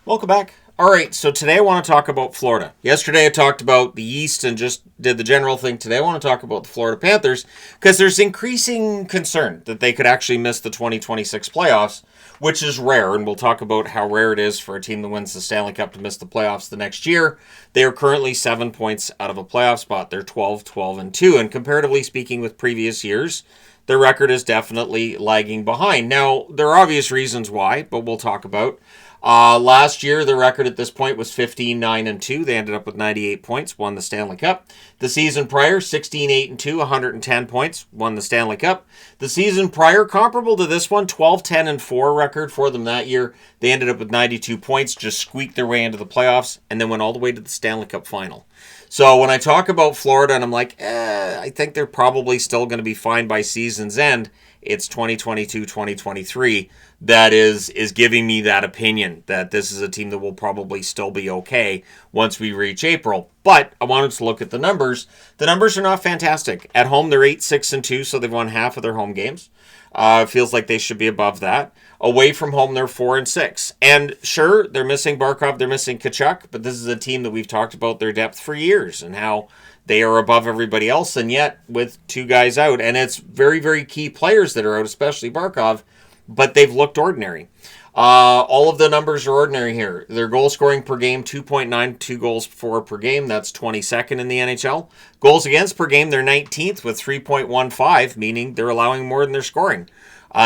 Welcome back. All right, so today I want to talk about Florida. Yesterday I talked about the East and just did the general thing. Today I want to talk about the Florida Panthers because there's increasing concern that they could actually miss the 2026 playoffs, which is rare, and we'll talk about how rare it is for a team that wins the Stanley Cup to miss the playoffs the next year. They are currently 7 points out of a playoff spot. They're 12-12-2, and comparatively speaking with previous years, their record is definitely lagging behind. Now, there are obvious reasons why, but we'll talk about. Last year, the record at this point was 15-9-2. They ended up with 98 points, won the Stanley Cup. The season prior, 16-8-2, 110 points, won the Stanley Cup. The season prior, comparable to this one, 12-10-4 record for them that year. They ended up with 92 points, just squeaked their way into the playoffs, and then went all the way to the Stanley Cup final. So when I talk about Florida and I'm like, I think they're probably still going to be fine by season's end, it's 2022-2023 that is giving me that opinion that this is a team that will probably still be okay once we reach April. But I wanted to look at the numbers. The numbers are not fantastic. At home, they're 8-6-2, so they've won half of their home games. It feels like they should be above that. Away from home, they're 4-6. And sure, they're missing Barkov, they're missing Tkachuk, but this is a team that we've talked about their depth for years and how they are above everybody else, and yet with two guys out. And it's very, very key players that are out, especially Barkov, but they've looked ordinary. All of the numbers are ordinary here. Their goal scoring per game, 2.92 goals for per game. That's 22nd in the NHL. Goals against per game, they're 19th with 3.15, meaning they're allowing more than they're scoring.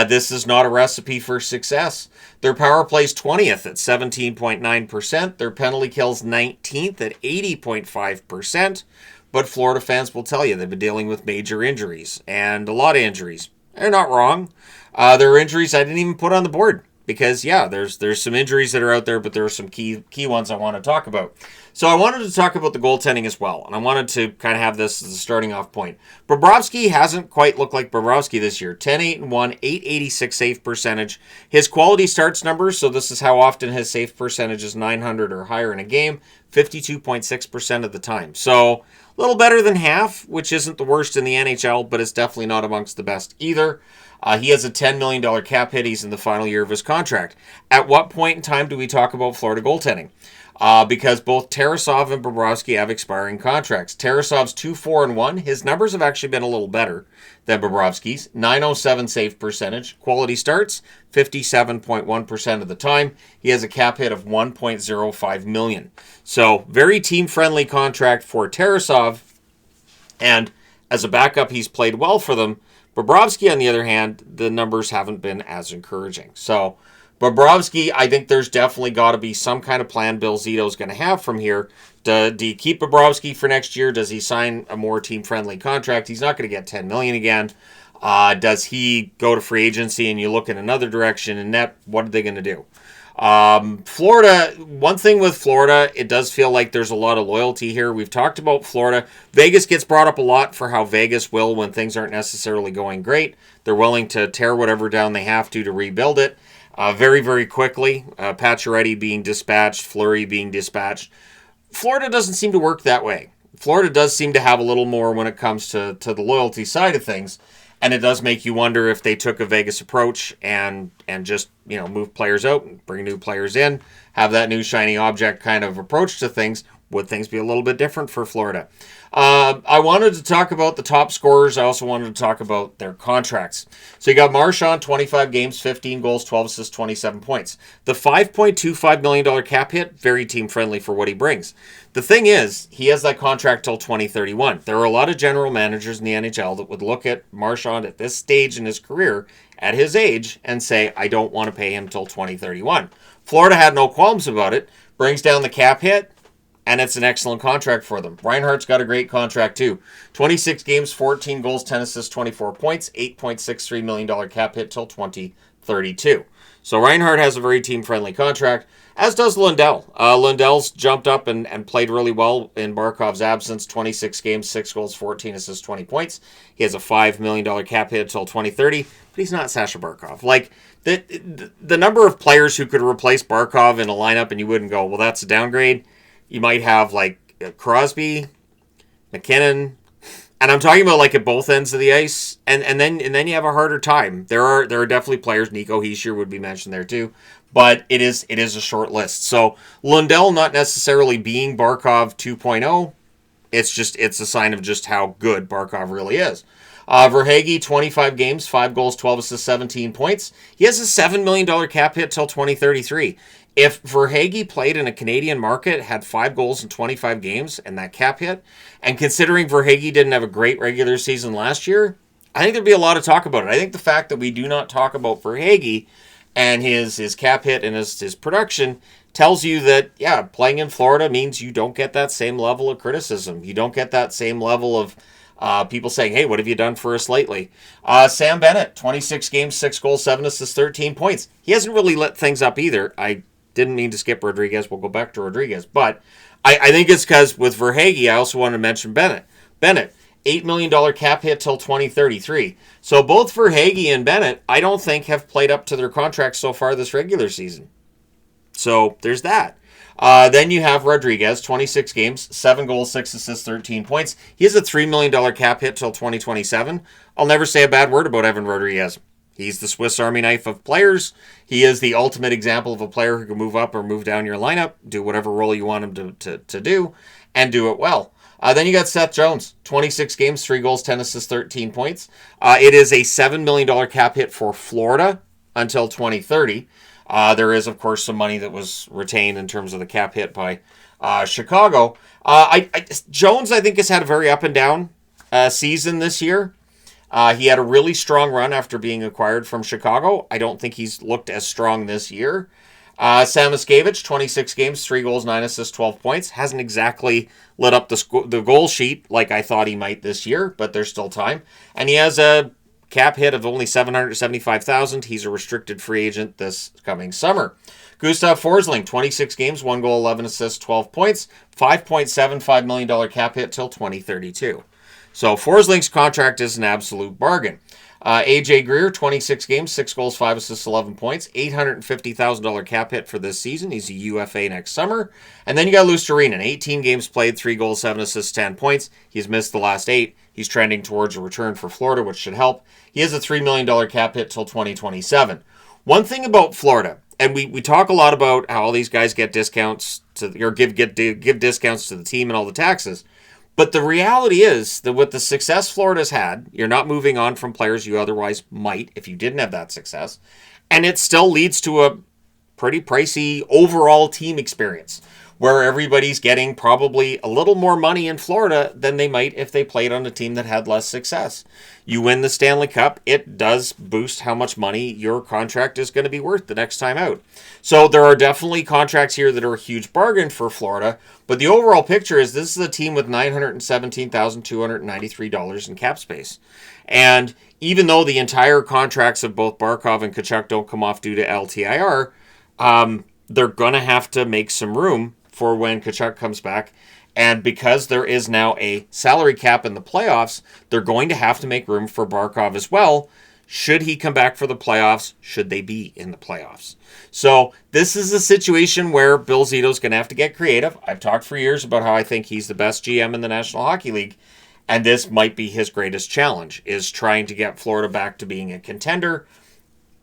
This is not a recipe for success. Their power play's 20th at 17.9%. Their penalty kill's 19th at 80.5%. But Florida fans will tell you they've been dealing with major injuries and a lot of injuries. They're not wrong. There are injuries I didn't even put on the board because, yeah, there's some injuries that are out there, but there are some key ones I want to talk about. So I wanted to talk about the goaltending as well, and I wanted to kind of have this as a starting off point. Bobrovsky hasn't quite looked like Bobrovsky this year. 10-8-1, 886 save percentage. His quality starts numbers, so this is how often his save percentage is 900 or higher in a game, 52.6% of the time. So a little better than half, which isn't the worst in the NHL, but it's definitely not amongst the best either. He has a $10 million cap hit. He's in the final year of his contract. At what point in time do we talk about Florida goaltending? Because both Tarasov and Bobrovsky have expiring contracts. Tarasov's 2-4-1. His numbers have actually been a little better than Bobrovsky's. 907 save percentage. Quality starts 57.1% of the time. He has a cap hit of $1.05 million. So very team-friendly contract for Tarasov. And as a backup, he's played well for them. Bobrovsky, on the other hand, the numbers haven't been as encouraging. So Bobrovsky, I think there's definitely got to be some kind of plan Bill Zito's going to have from here. Do you keep Bobrovsky for next year? Does he sign a more team-friendly contract? He's not going to get $10 million again. Does he go to free agency and you look in another direction? And net, what are they going to do? Florida, one thing with Florida, it does feel like there's a lot of loyalty here. We've talked about Florida. Vegas gets brought up a lot for how Vegas will when things aren't necessarily going great. They're willing to tear whatever down they have to rebuild it very, very quickly. Pacioretty being dispatched, Fleury being dispatched. Florida doesn't seem to work that way. Florida does seem to have a little more when it comes to the loyalty side of things. And it does make you wonder if they took a Vegas approach and just, move players out and bring new players in, have that new shiny object kind of approach to things. Would things be a little bit different for Florida? I wanted to talk about the top scorers. I also wanted to talk about their contracts. So you got Marchand, 25 games, 15 goals, 12 assists, 27 points. The $5.25 million cap hit, very team-friendly for what he brings. The thing is, he has that contract till 2031. There are a lot of general managers in the NHL that would look at Marchand at this stage in his career, at his age, and say, I don't want to pay him till 2031. Florida had no qualms about it, brings down the cap hit, and it's an excellent contract for them. Reinhart's got a great contract too. 26 games, 14 goals, 10 assists, 24 points, $8.63 million cap hit till 2032. So Reinhart has a very team-friendly contract, as does Lundell. Lundell's jumped up and played really well in Barkov's absence. 26 games, 6 goals, 14 assists, 20 points. He has a $5 million cap hit until 2030, but he's not Sasha Barkov. Like, the number of players who could replace Barkov in a lineup and you wouldn't go, well, that's a downgrade. You might have, Crosby, McKinnon, and I'm talking about, at both ends of the ice, and then you have a harder time. There are definitely players, Nico Hischier would be mentioned there too, but it is a short list. So Lundell not necessarily being Barkov 2.0, it's a sign of just how good Barkov really is. Verhaeghe, 25 games, 5 goals, 12 assists, 17 points. He has a $7 million cap hit till 2033. If Verhaeghe played in a Canadian market, had 5 goals in 25 games, and that cap hit, and considering Verhaeghe didn't have a great regular season last year, I think there'd be a lot of talk about it. I think the fact that we do not talk about Verhaeghe and his cap hit and his production tells you that, yeah, playing in Florida means you don't get that same level of criticism. You don't get that same level of people saying, hey, what have you done for us lately? Sam Bennett, 26 games, 6 goals, 7 assists, 13 points. He hasn't really lit things up either. I didn't mean to skip Rodriguez. We'll go back to Rodriguez. But I think it's because with Verhaeghe, I also want to mention Bennett. Bennett, $8 million cap hit till 2033. So both Verhaeghe and Bennett, I don't think, have played up to their contracts so far this regular season. So there's that. Then you have Rodriguez, 26 games, 7 goals, 6 assists, 13 points. He has a $3 million cap hit till 2027. I'll never say a bad word about Evan Rodriguez. He's the Swiss Army knife of players. He is the ultimate example of a player who can move up or move down your lineup, do whatever role you want him to do, and do it well. Then you got Seth Jones, 26 games, 3 goals, 10 assists, 13 points. It is a $7 million cap hit for Florida until 2030. There is, of course, some money that was retained in terms of the cap hit by Chicago. Jones, I think, has had a very up and down season this year. He had a really strong run after being acquired from Chicago. I don't think he's looked as strong this year. Sam Skanes, 26 games, 3 goals, 9 assists, 12 points. Hasn't exactly lit up the goal sheet like I thought he might this year, but there's still time. And he has a cap hit of only $775,000. He's a restricted free agent this coming summer. Gustav Forsling, 26 games, 1 goal, 11 assists, 12 points. $5.75 million cap hit till 2032. So Forsling's contract is an absolute bargain. AJ Greer, 26 games, 6 goals, 5 assists, 11 points. $850,000 cap hit for this season. He's a UFA next summer. And then you got Luostarinen, 18 games played, 3 goals, 7 assists, 10 points. He's missed the last 8. He's trending towards a return for Florida, which should help. He has a $3 million cap hit till 2027. One thing about Florida, and we talk a lot about how all these guys get discounts or give discounts to the team and all the taxes. But the reality is that with the success Florida's had, you're not moving on from players you otherwise might if you didn't have that success. And it still leads to a pretty pricey overall team experience where everybody's getting probably a little more money in Florida than they might if they played on a team that had less success. You win the Stanley Cup, it does boost how much money your contract is going to be worth the next time out. So there are definitely contracts here that are a huge bargain for Florida, but the overall picture is this is a team with $917,293 in cap space. And even though the entire contracts of both Barkov and Tkachuk don't come off due to LTIR, they're going to have to make some room for when Tkachuk comes back. And because there is now a salary cap in the playoffs, they're going to have to make room for Barkov as well. Should he come back for the playoffs? Should they be in the playoffs? So this is a situation where Bill Zito's going to have to get creative. I've talked for years about how I think he's the best GM in the National Hockey League. And this might be his greatest challenge, is trying to get Florida back to being a contender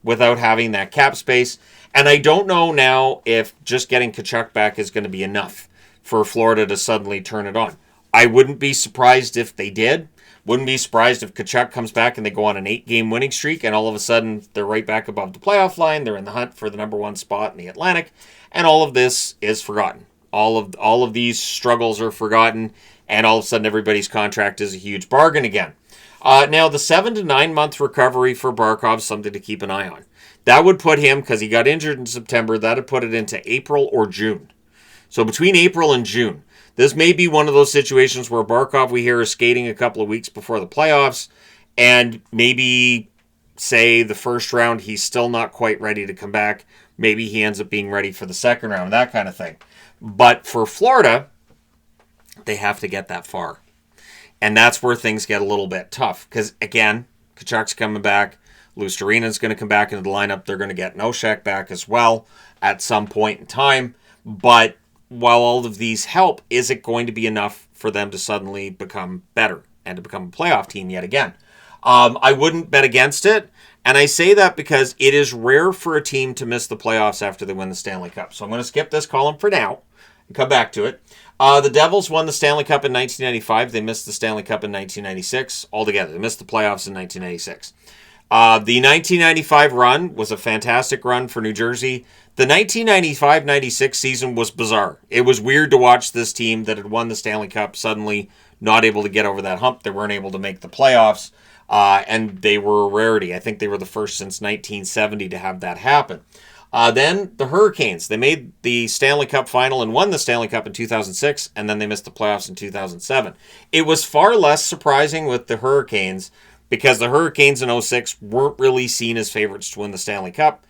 without having that cap space. And I don't know now if just getting Tkachuk back is going to be enough for Florida to suddenly turn it on. I wouldn't be surprised if they did. Wouldn't be surprised if Tkachuk comes back and they go on an 8-game winning streak and all of a sudden they're right back above the playoff line. They're in the hunt for the number 1 spot in the Atlantic. And all of this is forgotten. All of these struggles are forgotten. And all of a sudden everybody's contract is a huge bargain again. Now, the 7 to 9 month recovery for Barkov is something to keep an eye on. That would put him, because he got injured in September, that would put it into April or June. So between April and June, this may be one of those situations where Barkov, we hear, is skating a couple of weeks before the playoffs, and maybe, say, the first round, he's still not quite ready to come back. Maybe he ends up being ready for the second round, that kind of thing. But for Florida, they have to get that far. And that's where things get a little bit tough. Because, again, Tkachuk's coming back. Luostarinen's going to come back into the lineup. They're going to get Nosek back as well at some point in time. But while all of these help, is it going to be enough for them to suddenly become better and to become a playoff team yet again? I wouldn't bet against it. And I say that because it is rare for a team to miss the playoffs after they win the Stanley Cup. So I'm going to skip this column for now and come back to it. The Devils won the Stanley Cup in 1995. They missed the Stanley Cup in 1996 altogether. They missed the playoffs in 1996. The 1995 run was a fantastic run for New Jersey. The 1995-96 season was bizarre. It was weird to watch this team that had won the Stanley Cup suddenly not able to get over that hump. They weren't able to make the playoffs, and they were a rarity. I think they were the first since 1970 to have that happen. Then the Hurricanes. They made the Stanley Cup final and won the Stanley Cup in 2006, and then they missed the playoffs in 2007. It was far less surprising with the Hurricanes because the Hurricanes in 2006 weren't really seen as favorites to win the Stanley Cup.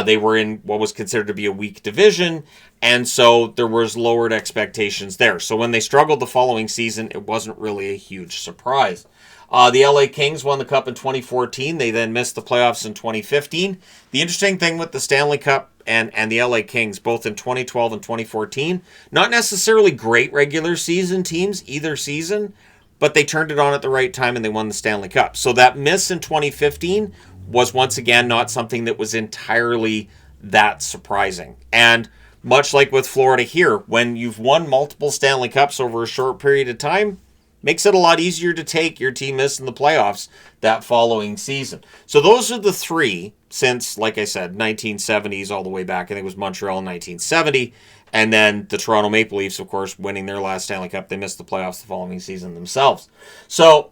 They were in what was considered to be a weak division, and so there was lowered expectations there. So when they struggled the following season, it wasn't really a huge surprise. The LA Kings won the Cup in 2014. They then missed the playoffs in 2015. The interesting thing with the Stanley Cup and the LA Kings, both in 2012 and 2014, not necessarily great regular season teams either season, but they turned it on at the right time and they won the Stanley Cup. So that miss in 2015 was once again not something that was entirely that surprising. And much like with Florida here, when you've won multiple Stanley Cups over a short period of time, makes it a lot easier to take your team missing the playoffs that following season. So those are the three since, like I said, 1970s all the way back. I think it was Montreal in 1970. And then the Toronto Maple Leafs, of course, winning their last Stanley Cup. They missed the playoffs the following season themselves. So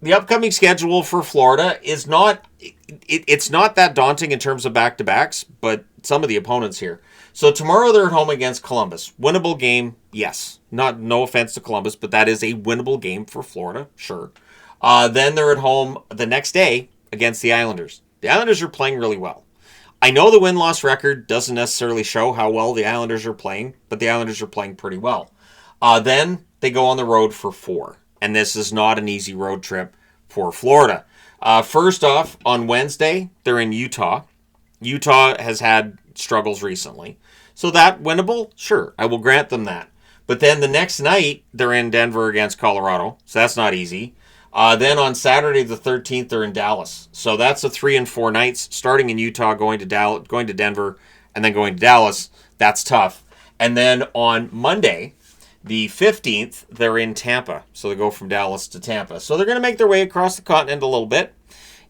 the upcoming schedule for Florida is not, it's not that daunting in terms of back-to-backs, but some of the opponents here. So tomorrow they're at home against Columbus. Winnable game, yes. No offense to Columbus, but that is a winnable game for Florida, sure. Then they're at home the next day against the Islanders. The Islanders are playing really well. I know the win-loss record doesn't necessarily show how well the Islanders are playing, but the Islanders are playing pretty well. Then they go on the road for 4. And this is not an easy road trip for Florida. First off, on Wednesday, they're in Utah. Utah has had struggles recently. So that winnable? Sure, I will grant them that. But then the next night, they're in Denver against Colorado. So that's not easy. Then on Saturday the 13th, they're in Dallas. So that's a 3 and 4 nights, starting in Utah, going to Denver, and then going to Dallas. That's tough. And then on Monday, the 15th, they're in Tampa. So they go from Dallas to Tampa. So they're going to make their way across the continent a little bit.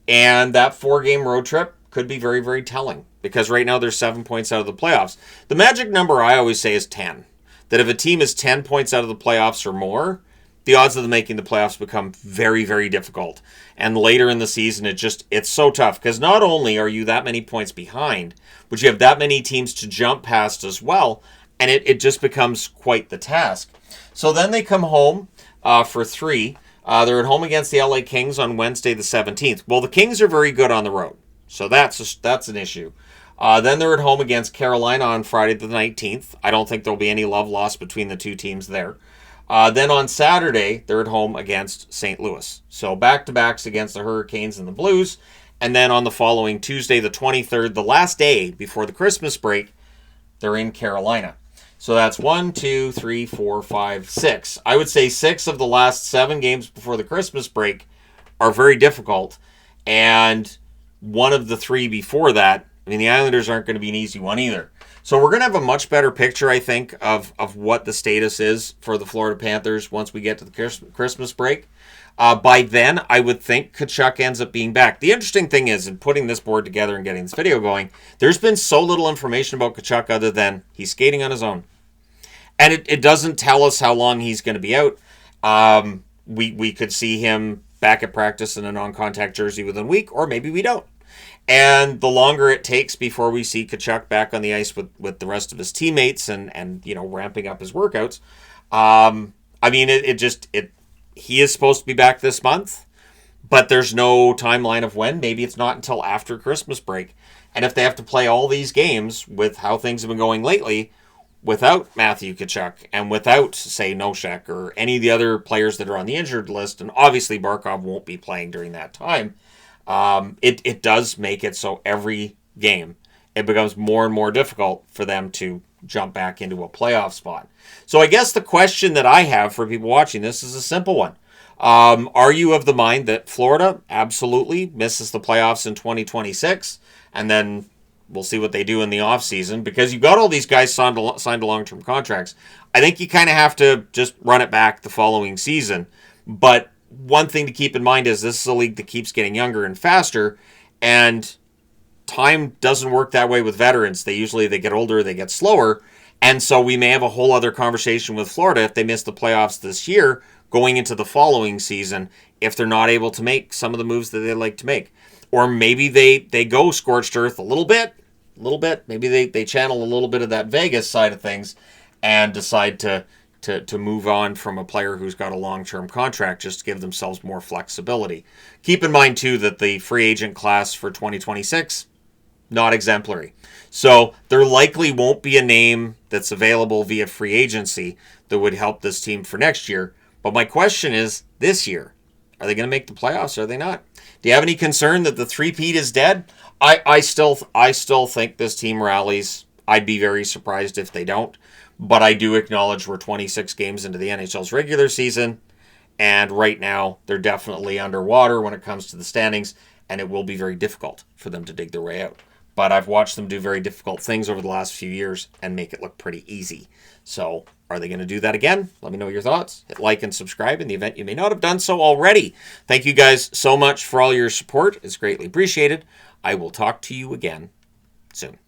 And that 4-game road trip could be very, very telling. Because right now they're 7 points out of the playoffs. The magic number I always say is 10. That if a team is 10 points out of the playoffs or more, the odds of them making the playoffs become very, very difficult. And later in the season, it's so tough. Because not only are you that many points behind, but you have that many teams to jump past as well. And it just becomes quite the task. So then they come home for 3. They're at home against the LA Kings on Wednesday the 17th. Well, the Kings are very good on the road. So that's an issue. Then they're at home against Carolina on Friday the 19th. I don't think there'll be any love lost between the two teams there. Then on Saturday, they're at home against St. Louis. So back-to-backs against the Hurricanes and the Blues. And then on the following Tuesday the 23rd, the last day before the Christmas break, they're in Carolina. So that's 1, 2, 3, 4, 5, 6. I would say 6 of the last 7 games before the Christmas break are very difficult. And one of the 3 before that, I mean, the Islanders aren't going to be an easy one either. So we're going to have a much better picture, I think, of what the status is for the Florida Panthers once we get to the Christmas break. By then, I would think Tkachuk ends up being back. The interesting thing is, in putting this board together and getting this video going, there's been so little information about Tkachuk other than he's skating on his own. And it doesn't tell us how long he's going to be out. We could see him back at practice in a non-contact jersey within a week, or maybe we don't. And the longer it takes before we see Tkachuk back on the ice with the rest of his teammates and ramping up his workouts, I mean, he is supposed to be back this month, but there's no timeline of when. Maybe it's not until after Christmas break. And if they have to play all these games with how things have been going lately, without Matthew Tkachuk and without, say, Nosek or any of the other players that are on the injured list, and obviously Barkov won't be playing during that time, it does make it so every game it becomes more and more difficult for them to jump back into a playoff spot. So I guess the question that I have for people watching this is a simple one. Are you of the mind that Florida absolutely misses the playoffs in 2026, and then we'll see what they do in the offseason? Because you got all these guys signed to long-term contracts. I think you kind of have to just run it back the following season. But one thing to keep in mind is this is a league that keeps getting younger and faster, and time doesn't work that way with veterans. They get older, they get slower, and so we may have a whole other conversation with Florida if they miss the playoffs this year, going into the following season, if they're not able to make some of the moves that they like to make. Or maybe they go scorched earth a little bit. Maybe they channel a little bit of that Vegas side of things and decide to move on from a player who's got a long-term contract just to give themselves more flexibility. Keep in mind, too, that the free agent class for 2026, not exemplary. So there likely won't be a name that's available via free agency that would help this team for next year. But my question is, this year, are they going to make the playoffs or are they not? Do you have any concern that the three-peat is dead? I still think this team rallies. I'd be very surprised if they don't. But I do acknowledge we're 26 games into the NHL's regular season. And right now, they're definitely underwater when it comes to the standings. And it will be very difficult for them to dig their way out. But I've watched them do very difficult things over the last few years and make it look pretty easy. So are they going to do that again? Let me know your thoughts. Hit like and subscribe in the event you may not have done so already. Thank you guys so much for all your support. It's greatly appreciated. I will talk to you again soon.